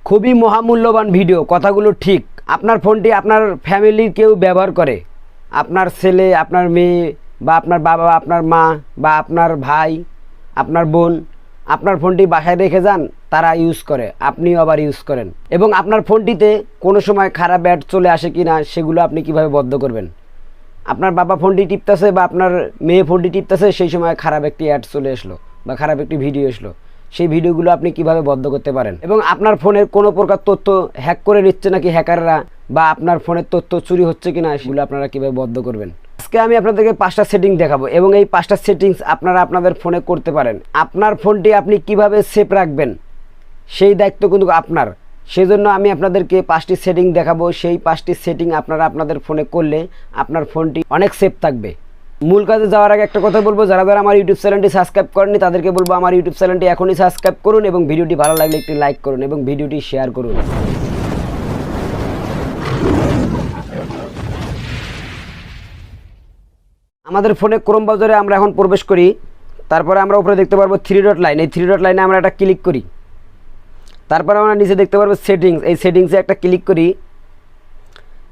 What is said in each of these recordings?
খুবই মহামূল্যবান ভিডিও, কথাগুলো ঠিক। আপনার ফোনটি আপনার ফ্যামিলির কেউ ব্যবহার করে, আপনার ছেলে, আপনার মেয়ে, বা আপনার বাবা, আপনার মা, বা আপনার ভাই, আপনার বোন আপনার ফোনটি বাসায় রেখে যান, তারা ইউজ করে, আপনিও আবার ইউজ করেন, এবং আপনার ফোনটিতে কোনো সময় খারাপ অ্যাড চলে আসে কি না সেগুলো আপনি কিভাবে বন্ধ করবেন। আপনার বাবা ফোনটি টিপতেছে বা আপনার মেয়ে ফোনটি টিপতেছে, সেই সময় খারাপ একটি অ্যাড চলে আসলো বা খারাপ একটি ভিডিও আসলো, সেই ভিডিওগুলো আপনি কিভাবে বন্ধ করতে পারেন। এবং আপনার ফোনের কোনো প্রকার তথ্য হ্যাক করে নিচ্ছে নাকি হ্যাকাররা, বা আপনার ফোনের তথ্য চুরি হচ্ছে কিনা সেগুলো আপনারা কিভাবে বন্ধ করবেন। আজকে আমি আপনাদেরকে 5টা সেটিং দেখাবো, এবং এই 5টা সেটিংস আপনারা আপনাদের ফোনে করতে পারেন। আপনার ফোনটি আপনি কিভাবে সেফ রাখবেন সেই দায়িত্ব কিন্তু আপনার। সেজন্য আমি আপনাদেরকে 5টি সেটিং দেখাবো। সেই 5টি সেটিং আপনারা আপনাদের ফোনে করলে আপনার ফোনটি অনেক সেফ থাকবে। মূল কাজে যাওয়ার আগে একটা কথা বলবো, যারা যারা আমার ইউটিউব চ্যানেলটি সাবস্ক্রাইব করেননি তাদেরকে বলবো আমার ইউটিউব চ্যানেলটি এখনই সাবস্ক্রাইব করুন, এবং ভিডিওটি ভালো লাগলে একটি লাইক করুন এবং ভিডিওটি শেয়ার করুন। আমাদের ফোনে ক্রোম ব্রাউজারে আমরা এখন প্রবেশ করি। তারপরে আমরা উপরে দেখতে পারবো 3 ডট লাইন। এই 3 ডট লাইনে আমরা একটা ক্লিক করি। তারপরে আমরা নিচে দেখতে পারবো সেটিংস। এই সেটিংসে একটা ক্লিক করি।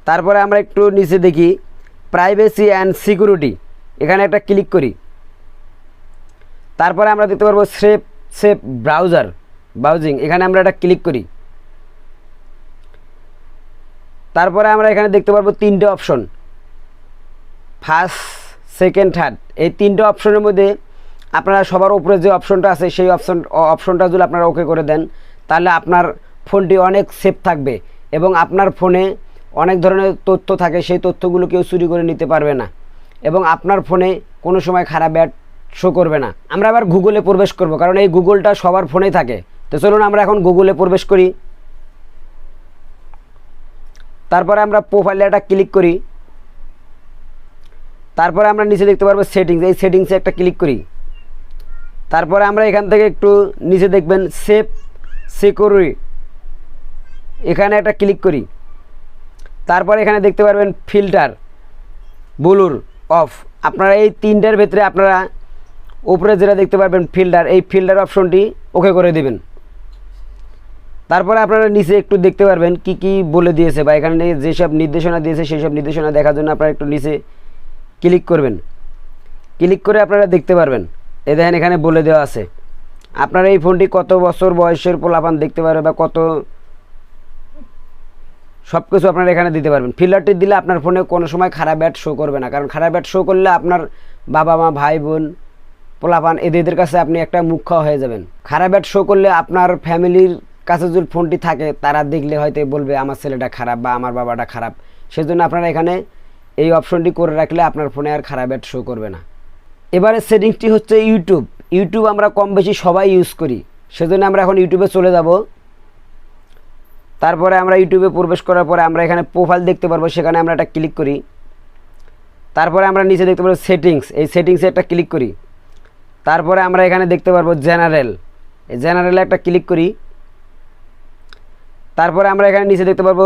তারপরে আমরা একটু নিচে দেখি প্রাইভেসি অ্যান্ড সিকিউরিটি, এখানে একটা ক্লিক করি। তারপরে আমরা দেখতে পারবো সেফ ব্রাউজিং, এখানে আমরা একটা ক্লিক করি। তারপরে আমরা এখানে দেখতে পারবো 3টে অপশন, ফার্স্ট, সেকেন্ড, থার্ড। এই 3টে অপশনের মধ্যে আপনারা সবার উপরে যে অপশনটা আছে সেই অপশনটা যদি আপনারা ওকে করে দেন, তাহলে আপনার ফোনটি অনেক সেফ থাকবে, এবং আপনার ফোনে অনেক ধরনের তথ্য থাকে, সেই তথ্যগুলো কেউ চুরি করে নিতে পারবে না, এবং আপনার ফোনে কোনো সময় খারাপ অ্যাড শো করবে না। আমরা আবার গুগলে প্রবেশ করব, কারণ এই গুগলটা সবার ফোনেই থাকে। তো চলুন আমরা এখন গুগলে প্রবেশ করি। তারপরে আমরা প্রোফাইলে একটা ক্লিক করি। তারপরে আমরা নিচে দেখতে পারবো সেটিংস। এই সেটিংসে একটা ক্লিক করি। তারপরে আমরা এখান থেকে একটু নিচে দেখবেন সেফ সিকিউরিটি, এখানে একটা ক্লিক করি। তারপরে এখানে দেখতে পারবেন ফিল্টার, ব্লুর অফ। আপনারা এই 3টার ভেতরে আপনারা উপরে যেটা দেখতে পারবেন ফিল্টার, এই ফিল্টার অপশনটি ওকে করে দিবেন। তারপরে আপনারা নিচে একটু দেখতে পারবেন কি কি বলে দিয়েছে, বা এখানে যেসব নির্দেশনা দিয়েছে সেই সব নির্দেশনা দেখার জন্য আপনারা একটু নিচে ক্লিক করবেন। ক্লিক করে আপনারা দেখতে পারবেন, এই দেখেন এখানে বলে দেওয়া আছে আপনার এই ফোনটি কত বছর বয়সের পোলাপান দেখতে পারবে, বা কত সব কিছু আপনারা এখানে দিতে পারবেন। ফিল্টারটি দিলে আপনার ফোনে কোনো সময় খারাপ অ্যাড শো করবে না, কারণ খারাপ অ্যাড শো করলে আপনার বাবা মা, ভাই বোন, পোলাপান এদের কাছে আপনি একটা মুখ্য হয়ে যাবেন। খারাপ অ্যাড শো করলে আপনার ফ্যামিলির কাছে যদি ফোনটি থাকে, তারা দেখলে হয়তো বলবে আমার ছেলেটা খারাপ বা আমার বাবাটা খারাপ। সেজন্য আপনারা এখানে এই অপশনটি করে রাখলে আপনার ফোনে আর খারাপ অ্যাড শো করবে না। এবারে সেটিংসটি হচ্ছে ইউটিউব আমরা কম বেশি সবাই ইউজ করি, সেজন্য আমরা এখন ইউটিউবে চলে যাব। তারপরে আমরা ইউটিউবে প্রবেশ করার পরে আমরা এখানে প্রোফাইল দেখতে পারবো, সেখানে আমরা একটা ক্লিক করি। তারপরে আমরা নিচে দেখতে পারবো সেটিংস, এই সেটিংসে একটা ক্লিক করি। তারপরে আমরা এখানে দেখতে পারবো জেনারেল, এই জেনারেলে একটা ক্লিক করি। তারপরে আমরা এখানে নিচে দেখতে পারবো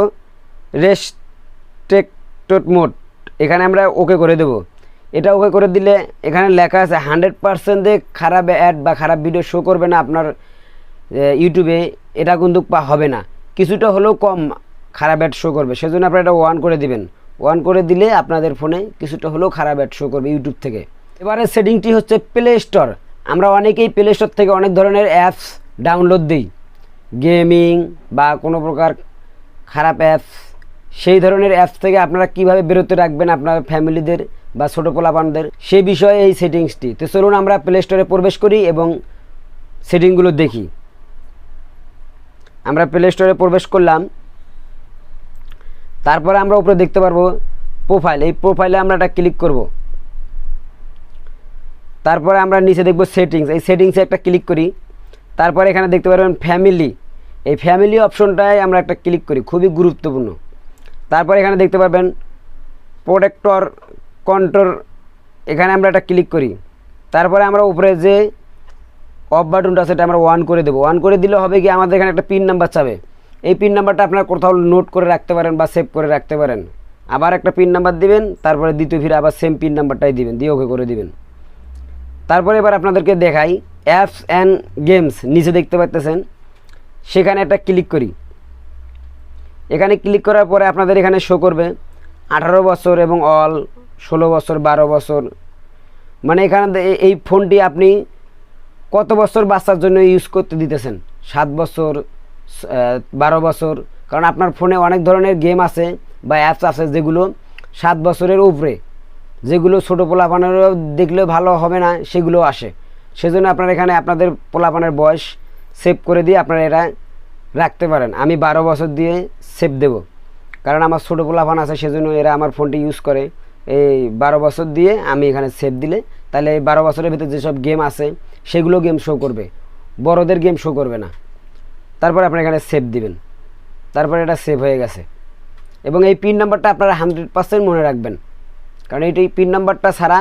রেস্ট্রিক্টেড মোড, এখানে আমরা ওকে করে দেব। এটা ওকে করে দিলে এখানে লেখা আছে 100% খারাপ অ্যাড বা খারাপ ভিডিও শো করবে না আপনার ইউটিউবে, এটা কিন্তু হবে না, কিছুটা হলেও কম খারাপ অ্যাড শো করবে। সেজন্য আপনারা এটা 1 করে দিবেন। 1 করে দিলে আপনাদের ফোনে কিছুটা হলেও খারাপ অ্যাড শো করবে ইউটিউব থেকে। এবারে সেটিংটি হচ্ছে প্লে স্টোর। আমরা অনেকেই প্লে স্টোর থেকে অনেক ধরনের অ্যাপস ডাউনলোড দিই, গেমিং বা কোনো প্রকার খারাপ অ্যাপস। সেই ধরনের অ্যাপস থেকে আপনারা কিভাবে বিরত রাখবেন আপনার ফ্যামিলিদের বা ছোটো পোলাপানদের, সেই বিষয়ে এই সেটিংসটি। তো চলুন আমরা প্লে স্টোরে প্রবেশ করি এবং সেটিংগুলো দেখি। আমরা প্লে স্টোরে প্রবেশ করলাম। তারপরে আমরা উপরে দেখতে পারবো প্রোফাইল, এই প্রোফাইলে আমরা একটা ক্লিক করব। তারপরে আমরা নিচে দেখব সেটিংস, এই সেটিংসে একটা ক্লিক করি। তারপরে এখানে দেখতে পারবেন ফ্যামিলি, এই ফ্যামিলি অপশনটায় আমরা একটা ক্লিক করি, খুবই গুরুত্বপূর্ণ। তারপরে এখানে দেখতে পারবেন প্রোটেক্টর কন্ট্রোল, এখানে আমরা একটা ক্লিক করি। তারপরে আমরা উপরে যে অফ বাটনটা সেটা আমরা 1 করে দেবো। 1 করে দিলে হবে কি, আমাদের এখানে একটা পিন নাম্বার চাবে। এই পিন নাম্বারটা আপনারা কোথাও নোট করে রাখতে পারেন বা সেভ করে রাখতে পারেন। আবার একটা পিন নাম্বার দিবেন, তারপরে দ্বিতীয় ফিরে আবার সেম পিন নাম্বারটাই দিবেন, দিয়ে ওকে করে দিবেন। তারপরে এবার আপনাদেরকে দেখাই অ্যাপস অ্যান্ড গেমস, নিচে দেখতে পাচ্ছেন সেখানে একটা ক্লিক করি। এখানে ক্লিক করার পরে আপনাদের এখানে শো করবে 18 বছর এবং অল, 16 বছর, 12 বছর। মানে এখানে এই ফোনটি আপনি কত বছর বাচ্চার জন্য ইউজ করতে দিতেছেন, 7 বছর, 12 বছর। কারণ আপনার ফোনে অনেক ধরনের গেম আছে বা অ্যাপস আছে যেগুলো 7 বছরের উপরে, যেগুলো ছোটো পোলাপানেরও দেখলে ভালো হবে না, সেগুলো আসে। সেজন্য আপনারা এখানে আপনাদের পোলাপানের বয়স সেভ করে দিয়ে আপনারা এটা রাখতে পারেন। আমি 12 বছর দিয়ে সেভ দেব, কারণ আমার ছোটো পোলাপান আছে, সেজন্য এরা আমার ফোনটি ইউজ করে। এই 12 বছর দিয়ে আমি এখানে সেভ দিলে তাহলে এই 12 বছরের ভিতরে যেসব গেম আছে সেগুলো গেম শো করবে, বড়দের গেম শো করবে না। তারপর আপনারা এখানে সেভ দিবেন, তারপরে এটা সেভ হয়ে গেছে। এবং এই পিন নাম্বারটা আপনারা 100% মনে রাখবেন, কারণ এই পিন নাম্বারটা ছাড়া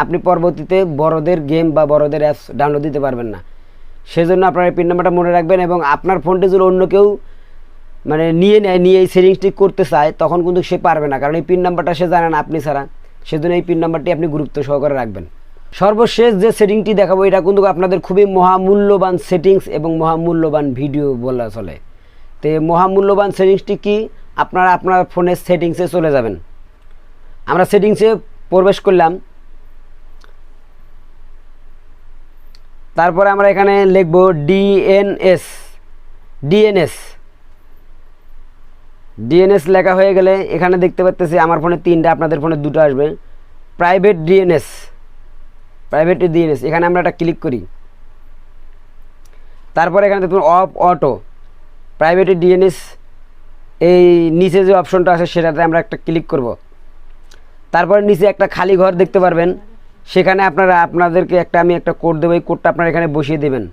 আপনি পরবর্তীতে বড়দের গেম বা বড়দের অ্যাপস ডাউনলোড দিতে পারবেন না। সেজন্য আপনারা এই পিন নাম্বারটা মনে রাখবেন। এবং আপনার ফোনটি যদি অন্য কেউ মানে নিয়ে এই সেটিংসটি করতে চায়, তখন কিন্তু সে পারবে না, কারণ এই পিন নাম্বারটা সে জানে না আপনি ছাড়া। সেজন্য এই পিন নাম্বারটি আপনি গুরুত্ব সহকারে রাখবেন। সর্বশেষ যে সেটিংটি দেখাবো, এটা কিন্তু আপনাদের খুবই মহামূল্যবান সেটিংস এবং মহামূল্যবান ভিডিও বলা চলে। তো মহামূল্যবান সেটিংসটি কি, আপনারা আপনার ফোনের সেটিংসে চলে যাবেন। আমরা সেটিংসে প্রবেশ করলাম, তারপরে আমরা এখানে লিখব ডিএনএস লেখা হয়ে গেলে এখানে দেখতে পাচ্ছি আমার ফোনে 3টা, আপনাদের ফোনে 2টো আসবে। প্রাইভেট ডিএনএস, এখানে আমরা একটা ক্লিক করি। তারপরে এখানে দেখুন অফ অটো প্রাইভেট ডিএনএস, এই নিচে যে অপশনটা আছে সেটাতে আমরা একটা ক্লিক করব। তারপরে নিচে একটা খালি ঘর দেখতে পারবেন, সেখানে আপনাদেরকে আমি একটা কোড দেবো, এই কোডটা আপনারা এখানে বসিয়ে দেবেন।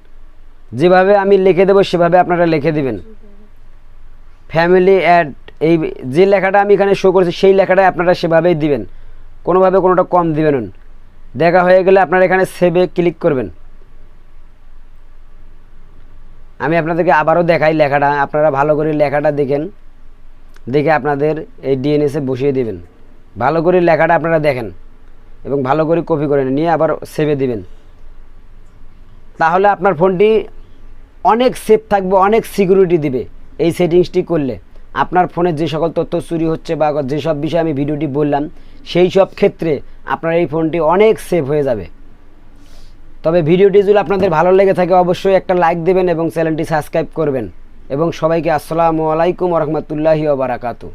যেভাবে আমি লিখে দেবো সেভাবে আপনারা লিখে দেবেন। ফ্যামিলি অ্যাড, এই যে লেখাটা আমি এখানে শো করেছি সেই লেখাটাই আপনারা সেভাবেই দিবেন, কোনোভাবে কোনোটা কম দিবেন। দেখা হয়ে গেলে আপনারা এখানে সেভে ক্লিক করবেন। আমি আপনাদেরকে আবারও দেখাই লেখাটা, আপনারা ভালো করে লেখাটা দেখে আপনাদের এই ডিএনএসে বসিয়ে দিবেন। ভালো করে লেখাটা আপনারা দেখেন এবং ভালো করে কপি করে নিয়ে আবার সেভে দিবেন। তাহলে আপনার ফোনটি অনেক সেফ থাকবে, অনেক সিকিউরিটি দিবে। এই সেটিংসটি করলে আপনার ফোনে যে সকল তথ্য চুরি হচ্ছে বা যেসব বিষয়ে আমি ভিডিওটি বললাম, সেই সব ক্ষেত্রে আপনার এই ফোনটি অনেক সেফ হয়ে যাবে। তবে ভিডিওটি যদি আপনাদের ভালো লেগে থাকে অবশ্যই একটা লাইক দেবেন এবং চ্যানেলটি সাবস্ক্রাইব করবেন। এবং সবাইকে আসসালামু আলাইকুম ওয়া রাহমাতুল্লাহি ওয়া বারাকাতুহু।